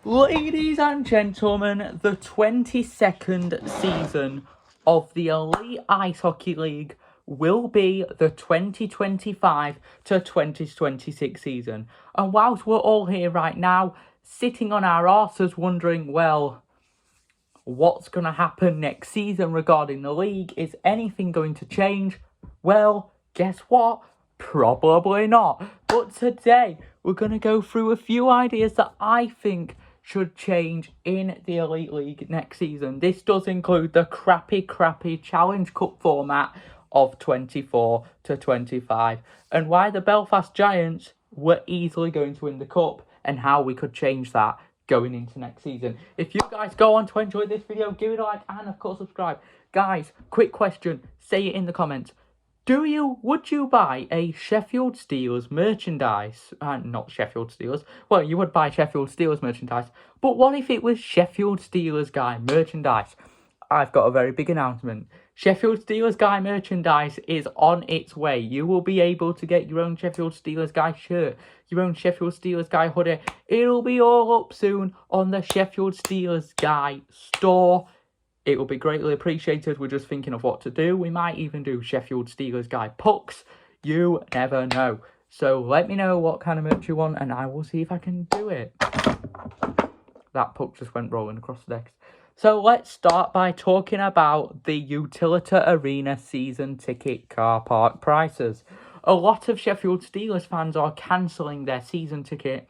Ladies and gentlemen, the 22nd season of the Elite Ice Hockey League will be the 2025 to 2026 season. And whilst we're all here right now, sitting on our arses wondering, well, what's going to happen next season regarding the league? Is anything going to change? Well, guess what? Probably not. But today, we're going to go through a few ideas that I think should change in the Elite League next season. This does include the crappy Challenge Cup format of 24 to 25, and why the Belfast Giants were easily going to win the cup, and how we could change that going into next season. If you guys go on to enjoy this video, give it a like and of course subscribe. Guys, quick question, say it in the comments. Would you buy a Sheffield Steelers merchandise? Not Sheffield Steelers. Well, you would buy Sheffield Steelers merchandise. But what if it was Sheffield Steelers guy merchandise? I've got a very big announcement. Sheffield Steelers guy merchandise is on its way. You will be able to get your own Sheffield Steelers guy shirt, your own Sheffield Steelers guy hoodie. It'll be all up soon on the Sheffield Steelers guy store. It will be greatly appreciated. We're just thinking of what to do. We might even do Sheffield Steelers guy pucks. You never know. So let me know what kind of merch you want and I will see if I can do it. That puck just went rolling across the decks. So let's start by talking about the Utilita Arena season ticket car park prices. A lot of Sheffield Steelers fans are cancelling their season ticket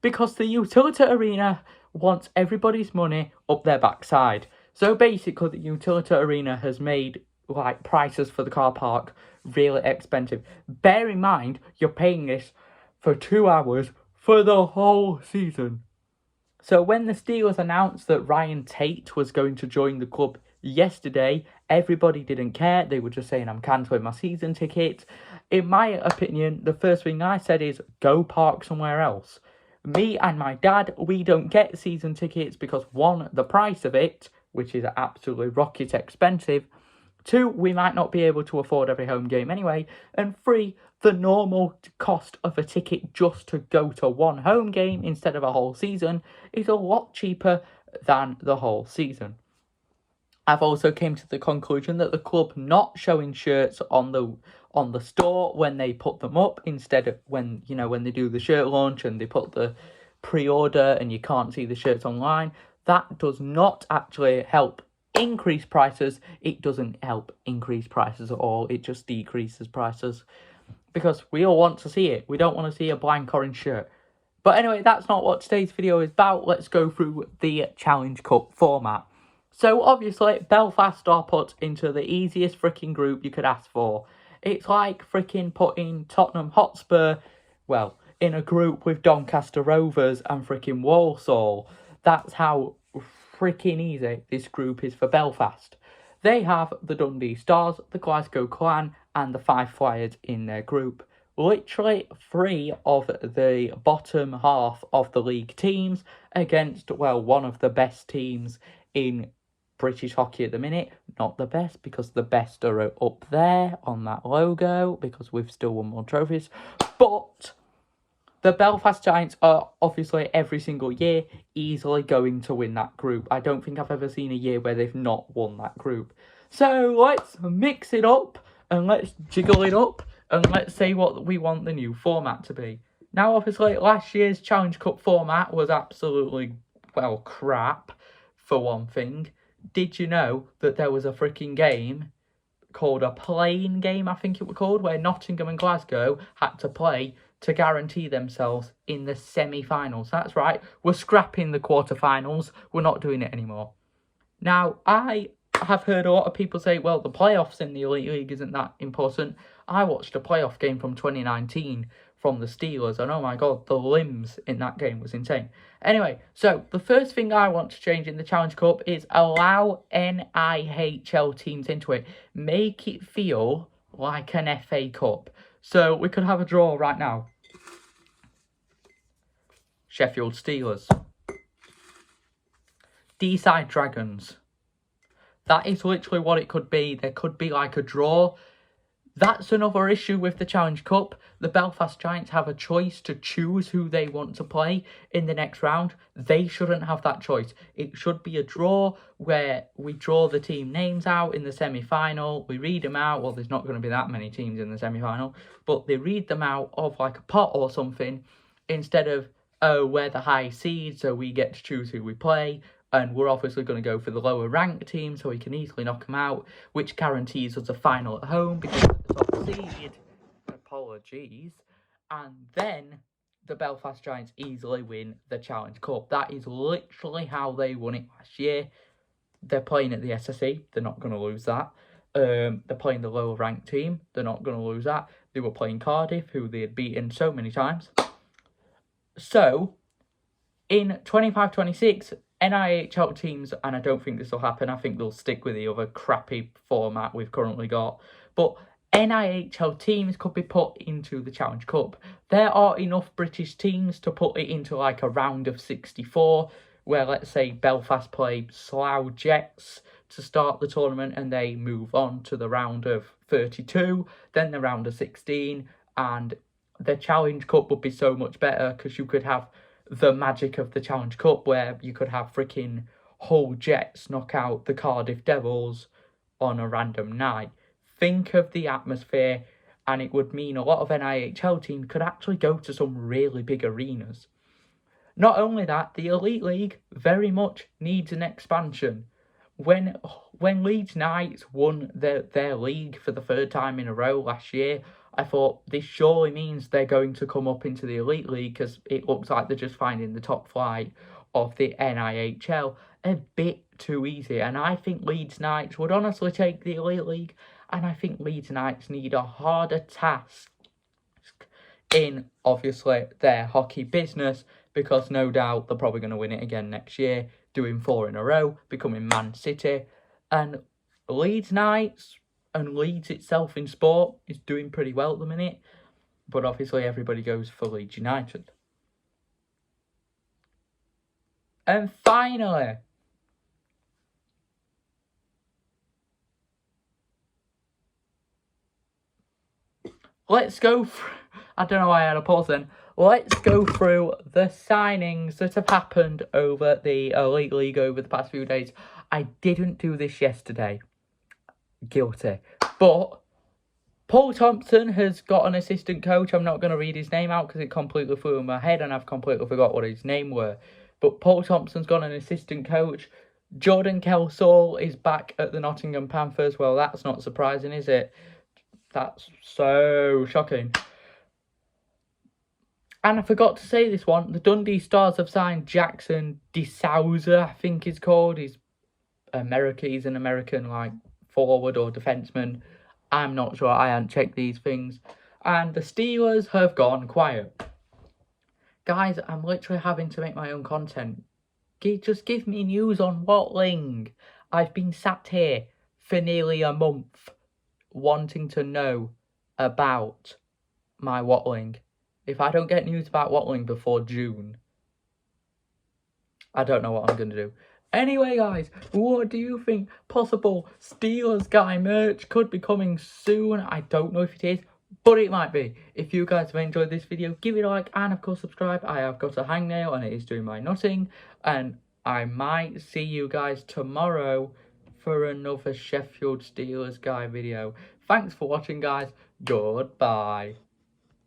because the Utilita Arena wants everybody's money up their backside. So basically, the Utilita Arena has made prices for the car park really expensive. Bear in mind, you're paying this for 2 hours for the whole season. So when the Steelers announced that Ryan Tate was going to join the club yesterday, everybody didn't care. They were just saying, I'm cancelling my season ticket. In my opinion, the first thing I said is, go park somewhere else. Me and my dad, we don't get season tickets because, one, the price of it, which is absolutely rocket expensive. 2, we might not be able to afford every home game anyway. And 3, the normal cost of a ticket just to go to one home game instead of a whole season is a lot cheaper than the whole season. I've also came to the conclusion that the club not showing shirts on the store when they put them up, instead of when they do the shirt launch and they put the pre-order and you can't see the shirts online, that does not actually help increase prices. It doesn't help increase prices at all. It just decreases prices because we all want to see it. We don't want to see a blank orange shirt. But anyway, that's not what today's video is about. Let's go through the Challenge Cup format. So obviously, Belfast are put into the easiest freaking group you could ask for. It's like freaking putting Tottenham Hotspur, well, in a group with Doncaster Rovers and freaking Walsall. That's how freaking easy this group is for Belfast. They have the Dundee Stars, the Glasgow Clan, and the Five Flyers in their group. Literally 3 of the bottom half of the league teams against, well, one of the best teams in British hockey at the minute. Not the best, because the best are up there on that logo, because we've still won more trophies. But the Belfast Giants are obviously every single year easily going to win that group. I don't think I've ever seen a year where they've not won that group. So let's mix it up and let's jiggle it up and let's say what we want the new format to be. Now, obviously, last year's Challenge Cup format was absolutely, well, crap, for one thing. Did you know that there was a freaking game called a playing game, I think it was called, where Nottingham and Glasgow had to play to guarantee themselves in the semi-finals? That's right, we're scrapping the quarter-finals, we're not doing it anymore. Now, I have heard a lot of people say, well, the playoffs in the Elite League isn't that important. I watched a playoff game from 2019 from the Steelers, and oh my god, the limbs in that game was insane. Anyway, so the first thing I want to change in the Challenge Cup is allow EIHL teams into it. Make it feel like an FA Cup. So we could have a draw right now. Sheffield Steelers. Deeside Dragons. That is literally what it could be. There could be like a draw. That's another issue with the Challenge Cup. The Belfast Giants have a choice to choose who they want to play in the next round. They shouldn't have that choice. It should be a draw where we draw the team names out in the semi-final. We read them out. Well, there's not going to be that many teams in the semi-final, but they read them out of like a pot or something instead of, oh, we're the high seed, so we get to choose who we play. And we're obviously going to go for the lower ranked team so we can easily knock them out, which guarantees us a final at home because of the top seed. Apologies. And then the Belfast Giants easily win the Challenge Cup. That is literally how they won it last year. They're playing at the SSE. They're not going to lose that. They're playing the lower ranked team. They're not going to lose that. They were playing Cardiff, who they had beaten so many times. So, in 25-26, EIHL teams, and I don't think this will happen, I think they'll stick with the other crappy format we've currently got, but EIHL teams could be put into the Challenge Cup. There are enough British teams to put it into like a round of 64, where let's say Belfast play Slough Jets to start the tournament and they move on to the round of 32, then the round of 16, and the Challenge Cup would be so much better because you could have the magic of the Challenge Cup where you could have freaking Hull Jets knock out the Cardiff Devils on a random night. Think of the atmosphere, and it would mean a lot of EIHL teams could actually go to some really big arenas. Not only that, the Elite League very much needs an expansion. When Leeds Knights won their league for the third time in a row last year, I thought this surely means they're going to come up into the Elite League because it looks like they're just finding the top flight of the EIHL a bit too easy. And I think Leeds Knights would honestly take the Elite League, and I think Leeds Knights need a harder task in, obviously, their hockey business, because no doubt they're probably going to win it again next year, doing 4 in a row, becoming Man City. And Leeds Knights and Leeds itself in sport is doing pretty well at the minute, but obviously everybody goes for Leeds United. And finally, let's go I don't know why I had a pause then. Let's go through the signings that have happened over the Elite League over the past few days. I didn't do this yesterday. Guilty. But Paul Thompson has got an assistant coach. I'm not going to read his name out because it completely flew in my head and I've completely forgot what his name were. But Paul Thompson's got an assistant coach. Jordan Kelsall is back at the Nottingham Panthers. Well, that's not surprising, is it? That's so shocking. And I forgot to say this one. The Dundee Stars have signed Jackson DeSouza, I think he's called. He's an American like forward or defenseman. I'm not sure. I haven't checked these things. And the Steelers have gone quiet. Guys, I'm literally having to make my own content. Just give me news on Watling. I've been sat here for nearly a month wanting to know about my Watling. If I don't get news about Watling before June, I don't know what I'm going to do. Anyway, guys, what do you think? Possible Steelers guy merch could be coming soon. I don't know if it is, but it might be. If you guys have enjoyed this video, give it a like and, of course, subscribe. I have got a hangnail and it is doing my nutting. And I might see you guys tomorrow for another Sheffield Steelers guy video. Thanks for watching, guys. Goodbye.